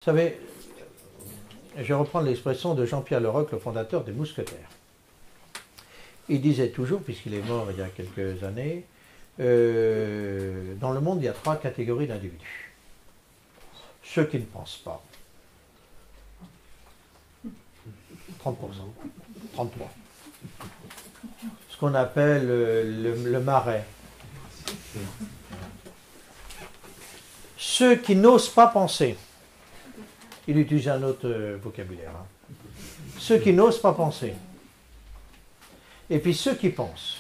Vous savez, je vais reprendre l'expression de Jean-Pierre Leroc, le fondateur des Mousquetaires. Il disait toujours, puisqu'il est mort il y a quelques années, dans le monde, il y a 3 catégories d'individus. Ceux qui ne pensent pas, 30%, 33. Ce qu'on appelle le marais. Ceux qui n'osent pas penser. Il utilise un autre vocabulaire. Ceux qui n'osent pas penser. Et puis ceux qui pensent.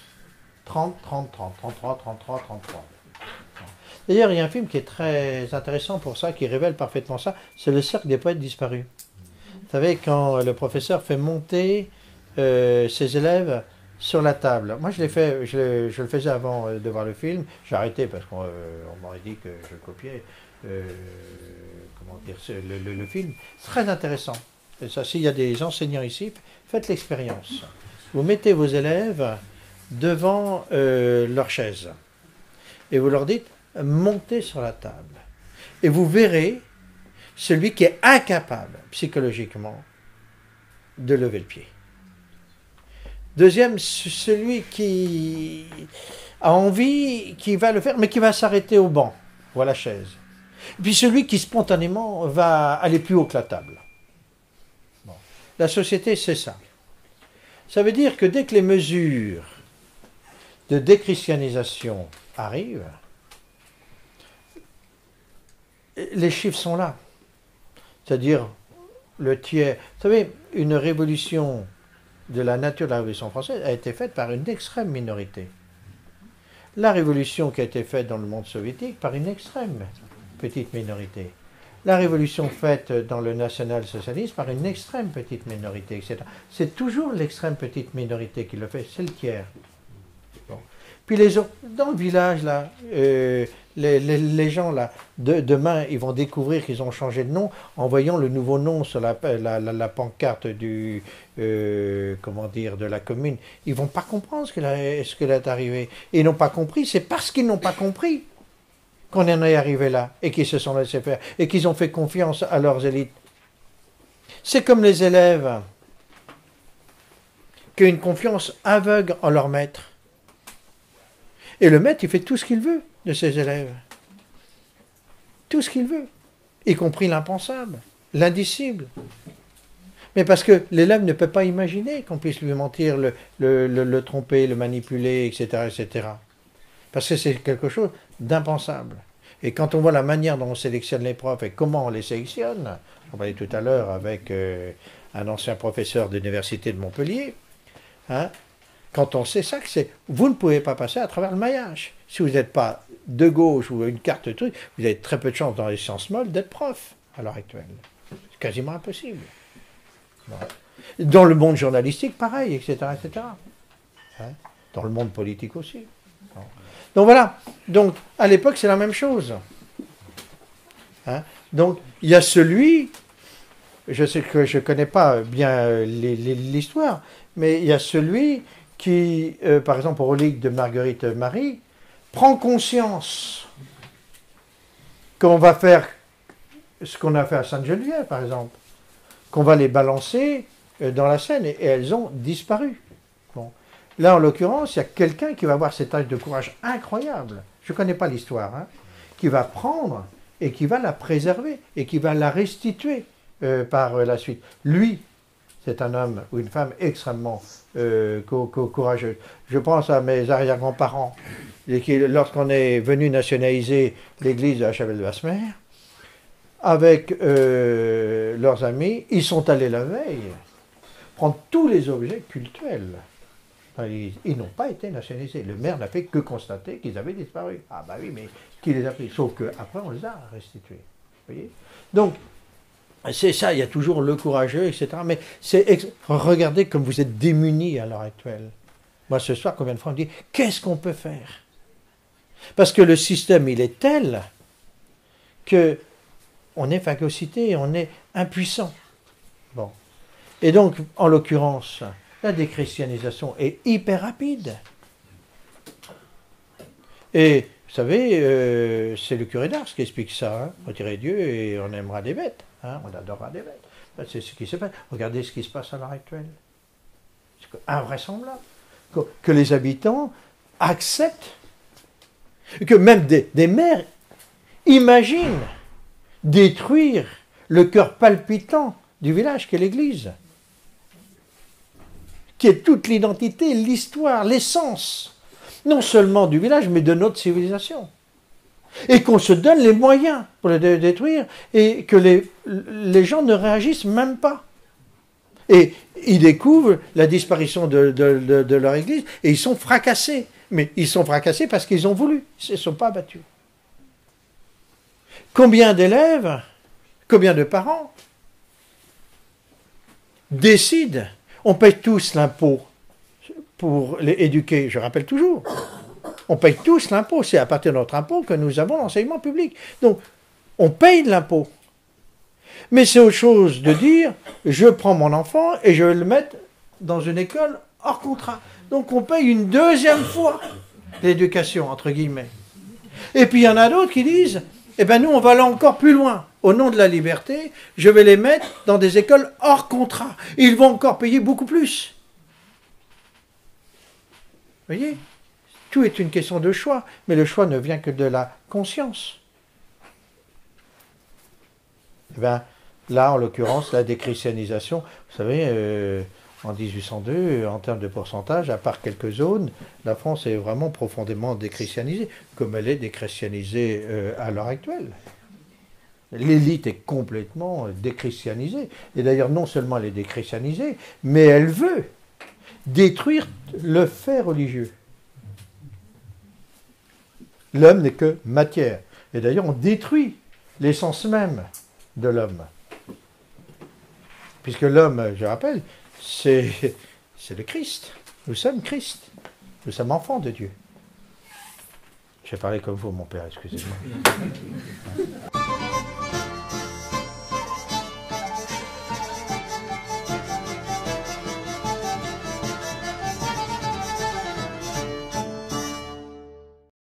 30, 30, 30, 33, 33, 33. D'ailleurs, il y a un film qui est très intéressant pour ça, qui révèle parfaitement ça, c'est Le Cercle des Poètes Disparus. Vous savez, quand le professeur fait monter ses élèves sur la table. Moi, je le faisais avant de voir le film. J'ai arrêté parce qu'on m'aurait dit que je copiais le film. Très intéressant. Et ça, s'il y a des enseignants ici, faites l'expérience. Vous mettez vos élèves devant leur chaise et vous leur dites montez sur la table. Et vous verrez celui qui est incapable psychologiquement de lever le pied. Deuxième, celui qui a envie, qui va le faire, mais qui va s'arrêter au banc ou à la chaise. Et puis celui qui spontanément va aller plus haut que la table. Bon. La société, c'est ça. Ça veut dire que dès que les mesures de déchristianisation arrivent, les chiffres sont là. C'est-à-dire le tiers. Vous savez, une révolution de la nature de la Révolution française a été faite par une extrême minorité. La révolution qui a été faite dans le monde soviétique par une extrême petite minorité. La révolution faite dans le national-socialisme par une extrême petite minorité, etc. C'est toujours l'extrême petite minorité qui le fait, c'est le tiers. Bon. Puis les autres, dans le village, là, les gens, là, demain, ils vont découvrir qu'ils ont changé de nom en voyant le nouveau nom sur la pancarte de la commune. Ils ne vont pas comprendre ce qui est arrivé. Et ils n'ont pas compris, c'est parce qu'ils n'ont pas compris qu'on en est arrivé là, et qu'ils se sont laissés faire, et qu'ils ont fait confiance à leurs élites. C'est comme les élèves qui ont une confiance aveugle en leur maître. Et le maître, il fait tout ce qu'il veut de ses élèves. Tout ce qu'il veut, y compris l'impensable, l'indicible. Mais parce que l'élève ne peut pas imaginer qu'on puisse lui mentir, le tromper, le manipuler, etc., etc. Parce que c'est quelque chose d'impensable. Et quand on voit la manière dont on sélectionne les profs et comment on les sélectionne, on parlait tout à l'heure avec un ancien professeur d'université de Montpellier, hein, quand on sait ça, vous ne pouvez pas passer à travers le maillage. Si vous n'êtes pas de gauche ou une carte truc, vous avez très peu de chance dans les sciences molles d'être prof à l'heure actuelle. C'est quasiment impossible. Bon. Dans le monde journalistique, pareil, etc. etc. Hein, dans le monde politique aussi. Bon. Donc voilà, donc à l'époque c'est la même chose. Hein? Donc il y a celui, je sais que je ne connais pas bien l'histoire, mais il y a celui qui, par exemple, aux reliques de Marguerite Marie, prend conscience qu'on va faire ce qu'on a fait à Sainte-Geneviève, par exemple, qu'on va les balancer dans la Seine, et elles ont disparu. Bon. Là, en l'occurrence, il y a quelqu'un qui va avoir cet acte de courage incroyable, je ne connais pas l'histoire, hein, qui va prendre et qui va la préserver, et qui va la restituer par la suite. Lui, c'est un homme ou une femme extrêmement courageuse. Je pense à mes arrière-grands-parents, lorsqu'on est venu nationaliser l'église de la Chapelle-de-Vasmer, avec leurs amis, ils sont allés la veille prendre tous les objets cultuels. Ils n'ont pas été nationalisés. Le maire n'a fait que constater qu'ils avaient disparu. Ah bah oui, mais qui les a pris? Sauf qu'après, on les a restitués. Vous voyez? Donc, c'est ça, il y a toujours le courageux, etc. Mais regardez comme vous êtes démunis à l'heure actuelle. Moi, ce soir, combien de fois on me dit, qu'est-ce qu'on peut faire? Parce que le système, il est tel que on est phagocyté, on est impuissant. Bon. Et donc, en l'occurrence, la déchristianisation est hyper rapide. Et, vous savez, c'est le curé d'Ars qui explique ça. Hein. Retirez Dieu et on aimera des bêtes. Hein, on adorera des bêtes. C'est ce qui se passe. Regardez ce qui se passe à l'heure actuelle. C'est invraisemblable. Que les habitants acceptent, que même des maires imaginent détruire le cœur palpitant du village qu'est l'église, qui est toute l'identité, l'histoire, l'essence, non seulement du village, mais de notre civilisation. Et qu'on se donne les moyens pour le détruire, et que les gens ne réagissent même pas. Et ils découvrent la disparition de leur église, et ils sont fracassés. Mais ils sont fracassés parce qu'ils ont voulu, ils ne se sont pas battus. Combien d'élèves, combien de parents décident, on paye tous l'impôt pour les éduquer, je rappelle toujours, on paye tous l'impôt, c'est à partir de notre impôt que nous avons l'enseignement public. Donc, on paye de l'impôt. Mais c'est autre chose de dire, je prends mon enfant et je vais le mettre dans une école hors contrat. Donc on paye une deuxième fois l'éducation, entre guillemets. Et puis il y en a d'autres qui disent, eh bien nous on va aller encore plus loin. Au nom de la liberté, je vais les mettre dans des écoles hors contrat. Ils vont encore payer beaucoup plus. Vous voyez ? Tout est une question de choix, mais le choix ne vient que de la conscience. Eh bien, là, en l'occurrence, la déchristianisation, vous savez, en 1802, en termes de pourcentage, à part quelques zones, la France est vraiment profondément déchristianisée, comme elle est déchristianisée à l'heure actuelle. L'élite est complètement déchristianisée. Et d'ailleurs, non seulement elle est déchristianisée, mais elle veut détruire le fait religieux. L'homme n'est que matière. Et d'ailleurs, on détruit l'essence même de l'homme. Puisque l'homme, je rappelle, c'est le Christ. Nous sommes Christ. Nous sommes enfants de Dieu. Je vais parler comme vous, mon père, excusez-moi.